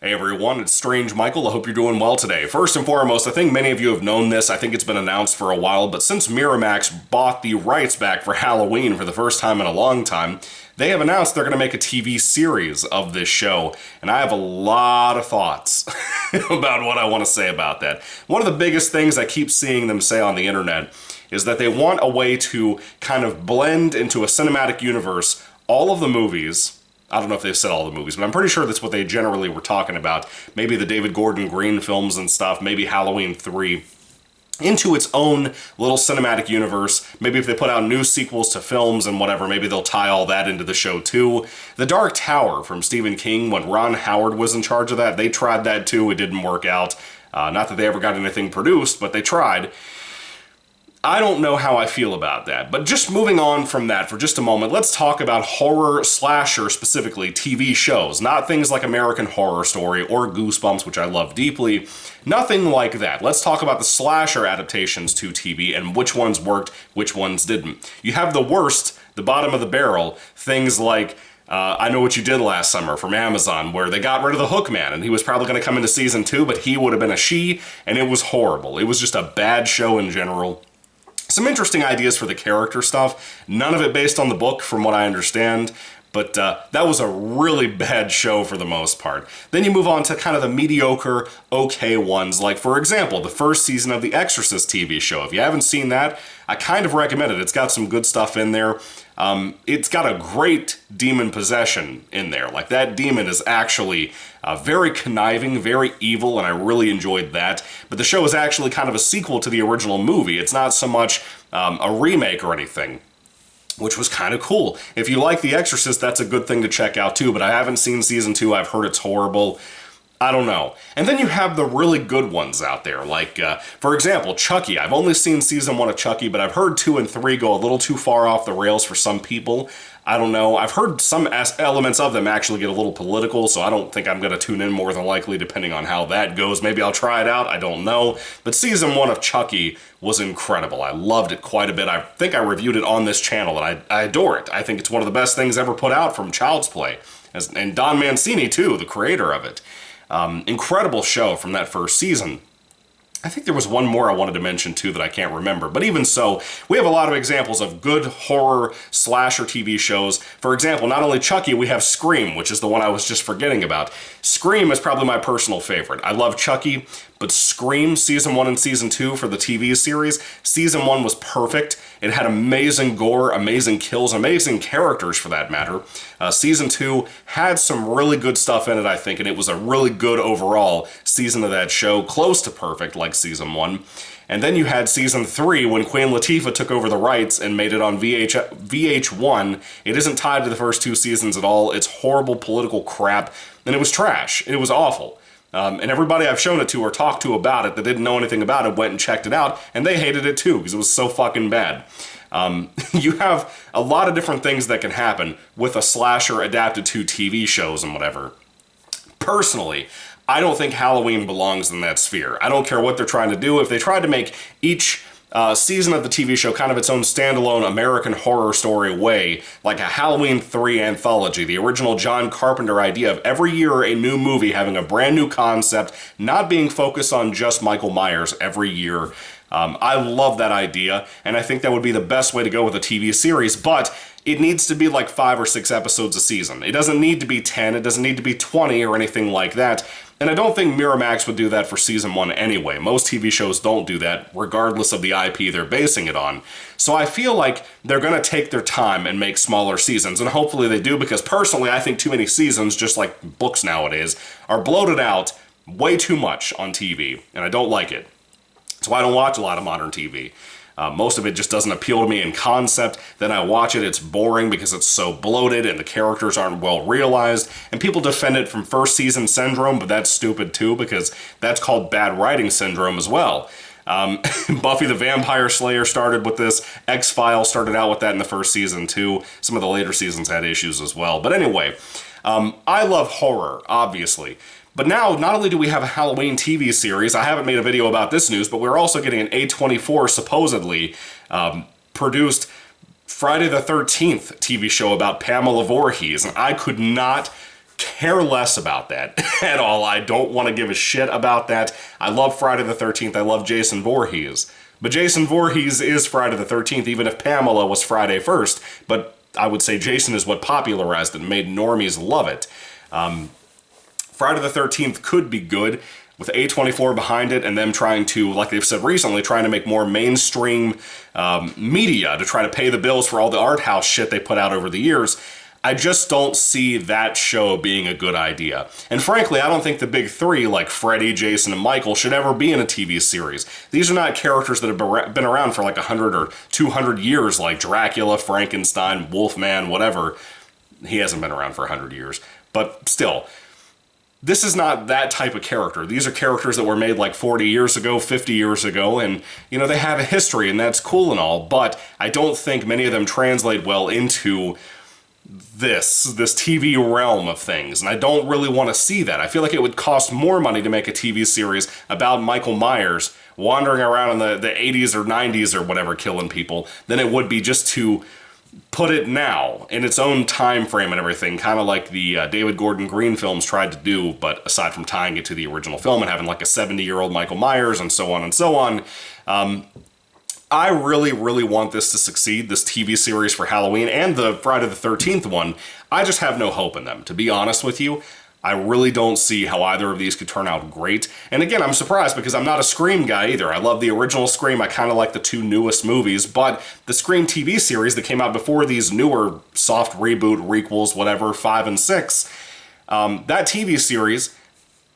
Hey everyone, it's Strange Michael. I hope you're doing well today. First and foremost, I think many of you have known this. I think it's been announced for a while, but since Miramax bought the rights back for Halloween for the first time in a long time, they have announced they're going to make a TV series of this show, and I have a lot of thoughts about what I want to say about that. One of the biggest things I keep seeing them say on the internet is that they want a way to kind of blend into a cinematic universe all of the movies. I don't know if they've said all the movies, but I'm pretty sure that's what they generally were talking about. Maybe the David Gordon Green films and stuff, maybe Halloween 3, into its own little cinematic universe. Maybe if they put out new sequels to films and whatever, maybe they'll tie all that into the show too. The Dark Tower from Stephen King, when Ron Howard was in charge of that, they tried that too. It didn't work out. Not that they ever got anything produced, but they tried. I don't know how I feel about that, but just moving on from that for just a moment, let's talk about horror slasher, specifically TV shows, not things like American Horror Story or Goosebumps, which I love deeply, nothing like that. Let's talk about the slasher adaptations to TV and which ones worked, which ones didn't. You have the worst, the bottom of the barrel, things like I Know What You Did Last Summer from Amazon, where they got rid of the Hookman, and he was probably going to come into season 2, but he would have been a she, and it was horrible. It was just a bad show in general. Some interesting ideas for the character stuff, none of it based on the book from what I understand, but that was a really bad show for the most part. Then you move on to kind of the mediocre, okay ones, like for example, the first season of The Exorcist TV show. If you haven't seen that, I kind of recommend it. It's got some good stuff in there. It's got a great demon possession in there. Like that demon is actually very conniving, very evil, and I really enjoyed that. But the show is actually kind of a sequel to the original movie. It's not so much a remake or anything, which was kind of cool. If you like The Exorcist, that's a good thing to check out too, but I haven't seen season 2. I've heard it's horrible. I don't know. And then you have the really good ones out there, like, for example, Chucky. I've only seen season 1 of Chucky, but I've heard 2 and 3 go a little too far off the rails for some people. I don't know. I've heard some elements of them actually get a little political, so I don't think I'm going to tune in more than likely, depending on how that goes. Maybe I'll try it out. I don't know. But season 1 of Chucky was incredible. I loved it quite a bit. I think I reviewed it on this channel, and I adore it. I think it's one of the best things ever put out from Child's Play. And Don Mancini, too, the creator of it. Incredible show from that first season. I think there was one more I wanted to mention too that I can't remember, but even so, we have a lot of examples of good horror slasher TV shows. For example, not only Chucky, we have Scream, which is the one I was just forgetting about. Scream is probably my personal favorite. I love Chucky, but Scream season 1 and season 2 for the TV series, season 1 was perfect. It had amazing gore, amazing kills, amazing characters for that matter. Season 2 had some really good stuff in it, I think, and it was a really good overall season of that show, close to perfect like season 1. And then you had season 3 when Queen Latifah took over the rights and made it on VH1. It isn't tied to the first 2 seasons at all. It's horrible political crap, and it was trash. It was awful. And everybody I've shown it to or talked to about it that didn't know anything about it went and checked it out, and they hated it too because it was so fucking bad. You have a lot of different things that can happen with a slasher adapted to TV shows and whatever. Personally, I don't think Halloween belongs in that sphere. I don't care what they're trying to do. If they tried to make each season of the TV show kind of its own standalone American Horror Story way, like a Halloween 3 anthology, the original John Carpenter idea of every year a new movie having a brand new concept, not being focused on just Michael Myers every year. I love that idea, and I think that would be the best way to go with a TV series, but it needs to be like 5 or 6 episodes a season. It doesn't need to be 10, it doesn't need to be 20 or anything like that. And I don't think Miramax would do that for season 1 anyway. Most TV shows don't do that, regardless of the IP they're basing it on. So I feel like they're going to take their time and make smaller seasons, and hopefully they do, because personally I think too many seasons, just like books nowadays, are bloated out way too much on TV, and I don't like it. So I don't watch a lot of modern TV. Most of it just doesn't appeal to me in concept. Then I watch it, it's boring because it's so bloated and the characters aren't well realized. And people defend it from first season syndrome, but that's stupid too because that's called bad writing syndrome as well. Buffy the Vampire Slayer started with this. X-Files started out with that in the first season too. Some of the later seasons had issues as well. But anyway, I love horror, obviously. But now, not only do we have a Halloween TV series, I haven't made a video about this news, but we're also getting an A24 supposedly produced Friday the 13th TV show about Pamela Voorhees. And I could not care less about that at all. I don't want to give a shit about that. I love Friday the 13th. I love Jason Voorhees. But Jason Voorhees is Friday the 13th, even if Pamela was Friday 1st. But I would say Jason is what popularized it and made normies love it. Friday the 13th could be good with A24 behind it and them trying to, like they've said recently, trying to make more mainstream media to try to pay the bills for all the art house shit they put out over the years. I just don't see that show being a good idea. And frankly, I don't think the big three, like Freddy, Jason, and Michael, should ever be in a TV series. These are not characters that have been around for like 100 or 200 years, like Dracula, Frankenstein, Wolfman, whatever. He hasn't been around for 100 years. But still, this is not that type of character. These are characters that were made like 40 years ago, 50 years ago, and, you know, they have a history, and that's cool and all, but I don't think many of them translate well into this TV realm of things, and I don't really want to see that. I feel like it would cost more money to make a TV series about Michael Myers wandering around in the 80s or 90s or whatever killing people than it would be just to put it now in its own time frame and everything, kind of like the David Gordon Green films tried to do, but aside from tying it to the original film and having like a 70-year-old Michael Myers and so on and so on. I really, really want this to succeed, this TV series for Halloween and the Friday the 13th one. I just have no hope in them, to be honest with you. I really don't see how either of these could turn out great. And again, I'm surprised because I'm not a Scream guy either. I love the original Scream. I kind of like the two newest movies, but the Scream TV series that came out before these newer soft reboot, requels, whatever, 5 and 6, that TV series,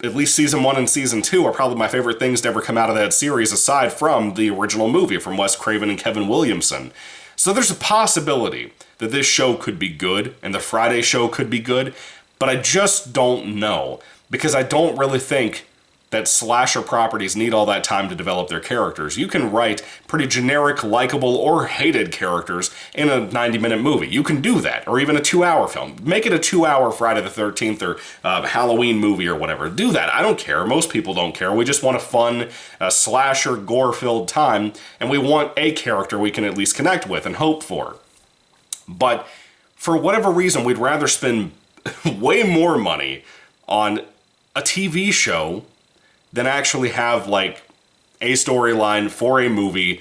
at least season 1 and season 2, are probably my favorite things to ever come out of that series, aside from the original movie from Wes Craven and Kevin Williamson. So there's a possibility that this show could be good, and the Friday show could be good, but I just don't know, because I don't really think that slasher properties need all that time to develop their characters. You can write pretty generic, likable, or hated characters in a 90-minute movie. You can do that, or even a 2-hour film. Make it a 2-hour Friday the 13th or Halloween movie or whatever. Do that. I don't care. Most people don't care. We just want a fun, slasher, gore-filled time, and we want a character we can at least connect with and hope for. But for whatever reason, we'd rather spend way more money on a TV show than actually have, like, a storyline for a movie.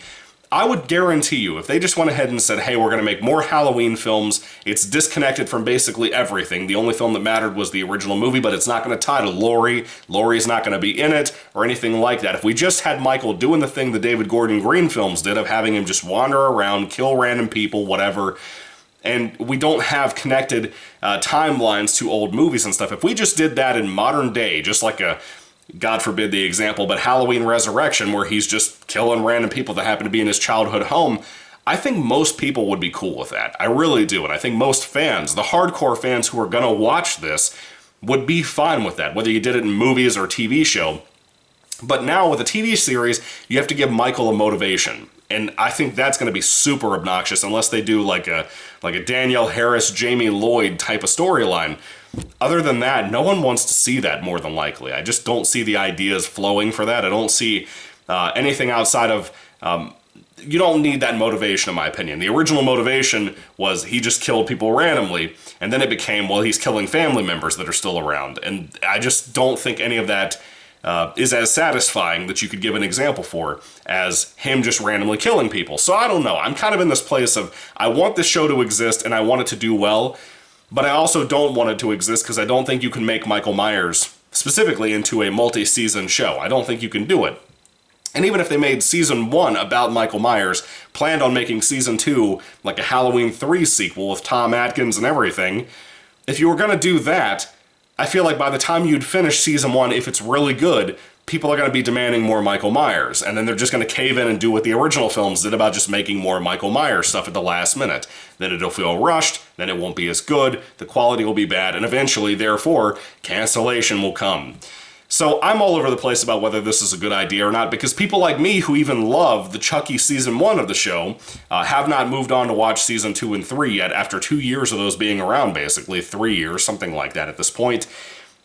I would guarantee you, if they just went ahead and said, hey, we're going to make more Halloween films, it's disconnected from basically everything. The only film that mattered was the original movie, but it's not going to tie to Laurie. Laurie's not going to be in it, or anything like that. If we just had Michael doing the thing the David Gordon Green films did, of having him just wander around, kill random people, whatever, and we don't have connected timelines to old movies and stuff. If we just did that in modern day, just like a, God forbid the example, but Halloween Resurrection, where he's just killing random people that happen to be in his childhood home, I think most people would be cool with that. I really do. And I think most fans, the hardcore fans who are going to watch this, would be fine with that, whether you did it in movies or TV show. But now with a TV series, you have to give Michael a motivation. And I think that's going to be super obnoxious unless they do like a Danielle Harris, Jamie Lloyd type of storyline. Other than that, no one wants to see that, more than likely. I just don't see the ideas flowing for that. I don't see anything outside of... you don't need that motivation, in my opinion. The original motivation was he just killed people randomly, and then it became, well, he's killing family members that are still around. And I just don't think any of that is as satisfying that you could give an example for as him just randomly killing people. So I don't know. I'm kind of in this place of, I want this show to exist and I want it to do well, but I also don't want it to exist because I don't think you can make Michael Myers specifically into a multi-season show. I don't think you can do it. And even if they made season 1 about Michael Myers, planned on making season 2 like a Halloween 3 sequel with Tom Atkins and everything, if you were going to do that, I feel like by the time you'd finish season 1, if it's really good, people are going to be demanding more Michael Myers, and then they're just going to cave in and do what the original films did about just making more Michael Myers stuff at the last minute. Then it'll feel rushed, then it won't be as good, the quality will be bad, and eventually, therefore, cancellation will come. So I'm all over the place about whether this is a good idea or not, because people like me who even love the Chucky season 1 of the show have not moved on to watch season 2 and 3 yet, after 2 years of those being around, basically 3 years, something like that at this point.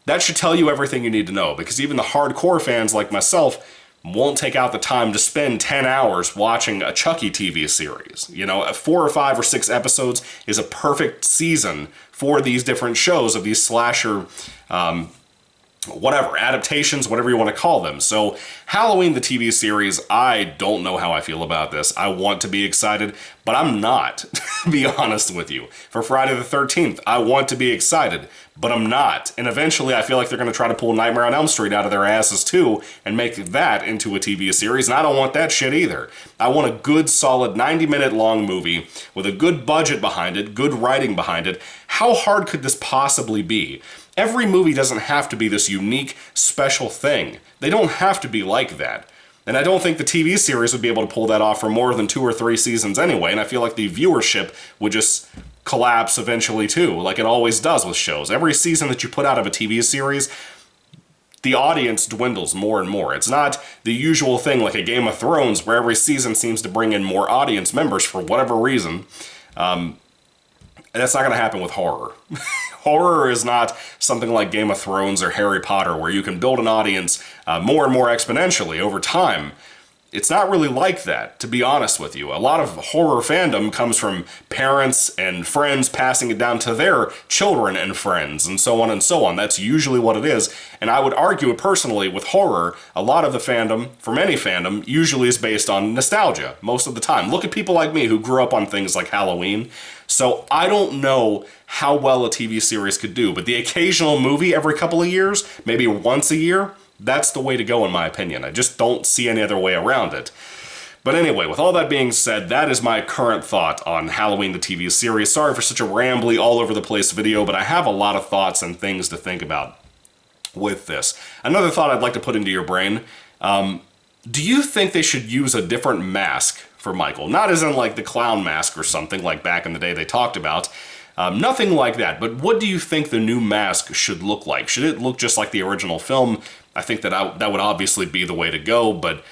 That should tell you everything you need to know, because even the hardcore fans like myself won't take out the time to spend 10 hours watching a Chucky TV series. You know, 4 or 5 or 6 episodes is a perfect season for these different shows of these slasher whatever, adaptations, whatever you want to call them. So Halloween, the TV series, I don't know how I feel about this. I want to be excited, but I'm not, to be honest with you. For Friday the 13th, I want to be excited, but I'm not. And eventually I feel like they're going to try to pull Nightmare on Elm Street out of their asses too and make that into a TV series, and I don't want that shit either. I want a good, solid 90-minute long movie with a good budget behind it, good writing behind it. How hard could this possibly be? Every movie doesn't have to be this unique, special thing. They don't have to be like that. And I don't think the TV series would be able to pull that off for more than 2 or 3 seasons anyway, and I feel like the viewership would just collapse eventually too, like it always does with shows. Every season that you put out of a TV series, the audience dwindles more and more. It's not the usual thing like a Game of Thrones where every season seems to bring in more audience members for whatever reason. And that's not going to happen with horror. Horror is not something like Game of Thrones or Harry Potter where you can build an audience more and more exponentially over time. It's not really like that, to be honest with you. A lot of horror fandom comes from parents and friends passing it down to their children and friends, and so on and so on. That's usually what it is. And I would argue personally with horror, a lot of the fandom, from any fandom, usually is based on nostalgia most of the time. Look at people like me who grew up on things like Halloween. So I don't know how well a TV series could do, but the occasional movie every couple of years, maybe once a year, that's the way to go in my opinion. I just don't see any other way around it. But anyway, with all that being said, that is my current thought on Halloween the TV series. Sorry for such a rambly, all over the place video, but I have a lot of thoughts and things to think about with this. Another thought I'd like to put into your brain, do you think they should use a different mask for Michael? Not as in like the clown mask or something like back in the day they talked about. Nothing like that, but what do you think the new mask should look like? Should it look just like the original film? I think that that would obviously be the way to go, but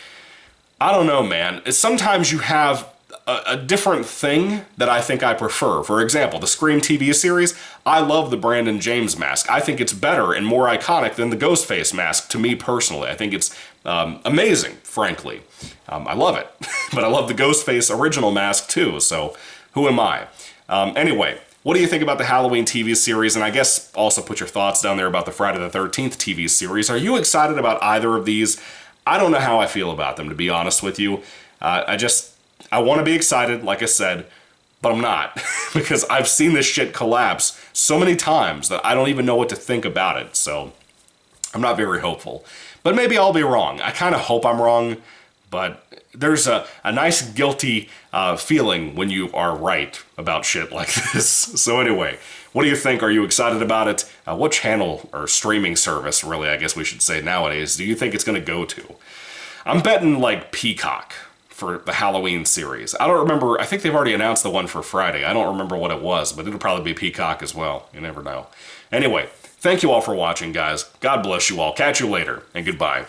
I don't know, man. Sometimes you have a different thing that I think I prefer. For example, the Scream TV series, I love the Brandon James mask. I think it's better and more iconic than the Ghostface mask, to me personally. I think it's amazing, frankly. I love it, but I love the Ghostface original mask too, so who am I? Anyway, what do you think about the Halloween TV series? And I guess also put your thoughts down there about the Friday the 13th TV series. Are you excited about either of these? I don't know how I feel about them, to be honest with you. I want to be excited, like I said, but I'm not. Because I've seen this shit collapse so many times that I don't even know what to think about it. So I'm not very hopeful. But maybe I'll be wrong. I kind of hope I'm wrong, but there's a nice guilty feeling when you are right about shit like this. So anyway, what do you think? Are you excited about it? What channel or streaming service, really, I guess we should say nowadays, do you think it's going to go to? I'm betting like Peacock for the Halloween series. I don't remember. I think they've already announced the one for Friday. I don't remember what it was, but it'll probably be Peacock as well. You never know. Anyway, thank you all for watching, guys. God bless you all. Catch you later, and goodbye.